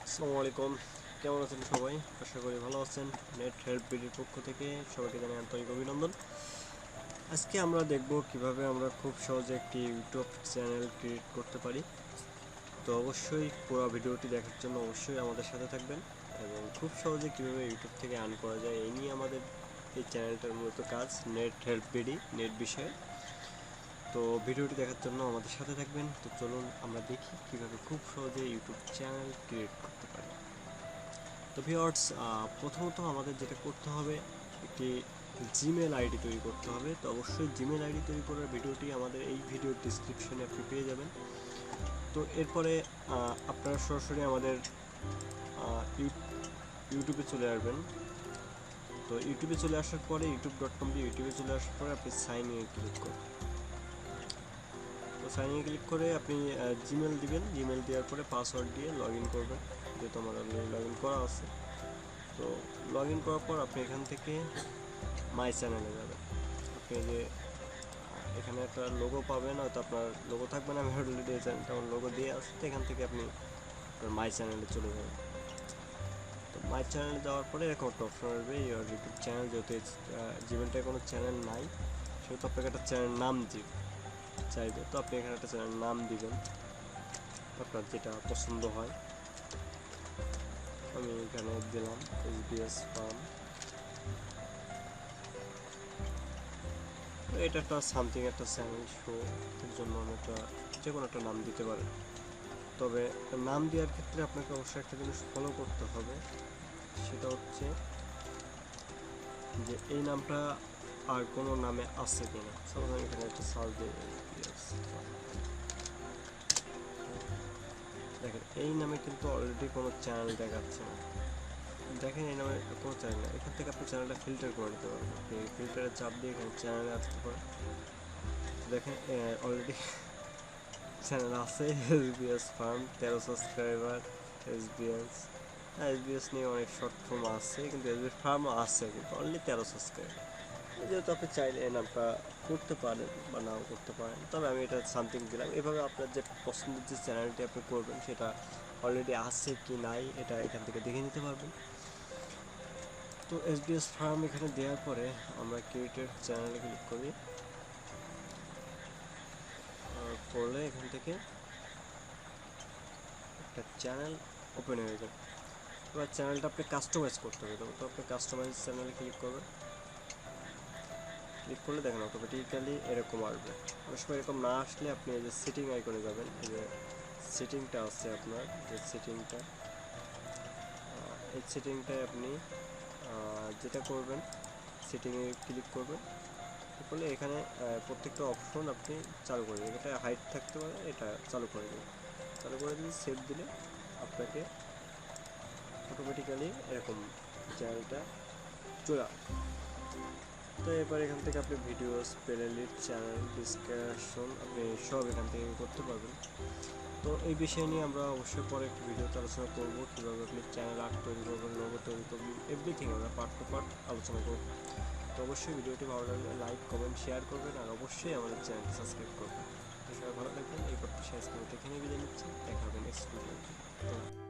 আসসালামু আলাইকুম, কেমন আছেন সবাই? আশা করি ভালো আছেন। নেট হেল্প বিডির পক্ষ থেকে সবাইকে জানাই আন্তরিক অভিনন্দন। আজকে আমরা দেখব কিভাবে আমরা খুব সহজে একটি ইউটিউব চ্যানেল ক্রিয়েট করতে পারি। তো অবশ্যই পুরো ভিডিওটি দেখার জন্য অবশ্যই আমাদের সাথে থাকবেন এবং খুব সহজে কিভাবে ইউটিউব থেকে আর্ন করা যায় এই নিয়ে আমাদের এই চ্যানেলটার মূলত কাজ, নেট হেল্প বিডি, নেট বিষয়ে। তো ভিডিওটি দেখার জন্য আমাদের সাথে থাকবেন। তো চলুন আমরা দেখি কিভাবে খুব সহজে ইউটিউব চ্যানেল ক্রিয়েট করতে পারি। তো ভিউয়ার্স, প্রথমত আমাদের যেটা করতে হবে, একটি জিমেল আইডি তৈরি করতে হবে। তো অবশ্যই জিমেল আইডি তৈরি করার ভিডিওটি আমাদের এই ভিডিওর ডিসক্রিপশনে আপনি পেয়ে যাবেন। তো এরপরে আপনারা সরাসরি আমাদের ইউটিউবে চলে আসবেন। তো ইউটিউবে চলে আসার পরে youtube.com দিয়ে ইউটিউবে চলে আসার পরে আপনি সাইন ইনে ক্লিক করবেন। তো সাইন ইনে ক্লিক করে আপনি জিমেল দিবেন। জিমেল দেওয়ার পরে পাসওয়ার্ড দিয়ে লগ ইন করবেন, যেহেতু আমার অলরেডি লগ ইন করা আছে। তো লগ ইন করার পর আপনি এখান থেকে মাই চ্যানেলে যাবেন। আপনি যে এখানে একটা লোগো পাবেন, হয়তো আপনার লোগো থাকবে না, আমি অলরেডি এই চ্যানেলটা আমার লোগো দিয়ে আসতে, এখান থেকে আপনি আপনার মাই চ্যানেলে চলে যাবেন। তো মাই চ্যানেলে যাওয়ার পরে এরকম একটা অপশন আসবে, ইউর ইউটিউব চ্যানেল। যেহেতু জিমেলটায় কোনো চ্যানেল নাই, সেহেতু আপনাকে একটা চ্যানেল নাম চাইবে। তো আপনি এখানে একটা চ্যানেল নাম দিবেন আপনার যেটা পছন্দ হয়। আমি এখানে দিলাম SBS ফার্ম। এটা একটা সামথিং একটা চ্যানেল শো এর জন্য আমি একটা যে কোনো একটা নাম দিতে পারেন। তবে নাম দেওয়ার ক্ষেত্রে আপনাকে অবশ্যই একটা জিনিস ফলো করতে হবে, সেটা হচ্ছে যে এই নামটা আর কোনো নামে আছে কিনা। সাপোজ আমি এখানে একটা সার্চ দিই, দেখেন এই নামে কিন্তু অলরেডি কোনো চ্যানেল দেখাচ্ছে না। দেখেন এই নামে কোনো চ্যানেল না। এখান থেকে আপনি চ্যানেলটা ফিল্টার করে নিতে পারবেন। আপনি ফিল্টারে চাপ দিয়ে এখানে চ্যানেলে আসতে পারেন। দেখেন অলরেডি চ্যানেল আছে SBS ফার্ম, 13 সাবস্ক্রাইবার। এসবিএস নিয়ে অনেক শর্ট ফর্ম আছে, কিন্তু এসবিএস ফার্মও আছে, কিন্তু অনলি 13 সাবস্ক্রাইবার। যেহেতু আপনি চাইলে এই নামটা করতে পারেন বা নাও করতে পারেন, তবে আমি এটা সামথিং দিলাম। এভাবে আপনার যে পছন্দের যে চ্যানেলটি আপনি করবেন সেটা অলরেডি আছে কি নাই এটা এখান থেকে দেখে নিতে পারবেন। তো এসবিএস ফার্ম এখানে দেওয়ার পরে আমরা ক্রিয়েটেড চ্যানেলে ক্লিক করি, করলে এখান থেকে একটা চ্যানেল ওপেন হয়ে যাবে। এবার চ্যানেলটা আপনি কাস্টমাইজ করতে হবে। তো আপনি কাস্টমাইজ চ্যানেলে ক্লিক করবেন। ক্লিক করলে দেখেন অটোমেটিক্যালি এরকম আসবে। অনেক সময় এরকম না আসলে আপনি এই যে সেটিং আইকনে যাবেন, এই যে সেটিংটা আছে আপনার, যে সেটিংটা, এই সেটিংটায় আপনি যেটা করবেন, সেটিংয়ে ক্লিক করবেন। করলে এখানে প্রত্যেকটা অপশন আপনি চালু করে দেবেন। এটা হাইট থাকতে পারে, এটা চালু করে দেবেন। চালু করে দিয়ে সেভ দিলে আপনাকে অটোমেটিক্যালি এরকম চ্যানেলটা চলে আসবে। তো এবার এখান থেকে আপনি ভিডিওস, প্লেলিস্ট, চ্যানেল ডিসকাশন আপনি সব এখান থেকে করতে পারবেন। তো এই বিষয় নিয়ে আমরা অবশ্যই পরে একটি ভিডিওতে আলোচনা করব, কীভাবে আপনি চ্যানেল আর্ট তৈরি করবেন, লোগো তৈরি করবেন, এভরিথিং আমরা পার্ট টু পার্ট আলোচনা করব। তো অবশ্যই ভিডিওটি ভালো লাগলে লাইক, কমেন্ট, শেয়ার করবেন, আর অবশ্যই আমাদের চ্যানেলটি সাবস্ক্রাইব করবেন। তো সবাই ভালো থাকবেন। এই প্রত্যাশা আজকে দেখে নিয়ে বিদায় নিচ্ছি। দেখা হবে নেক্সট ভিডিওতে।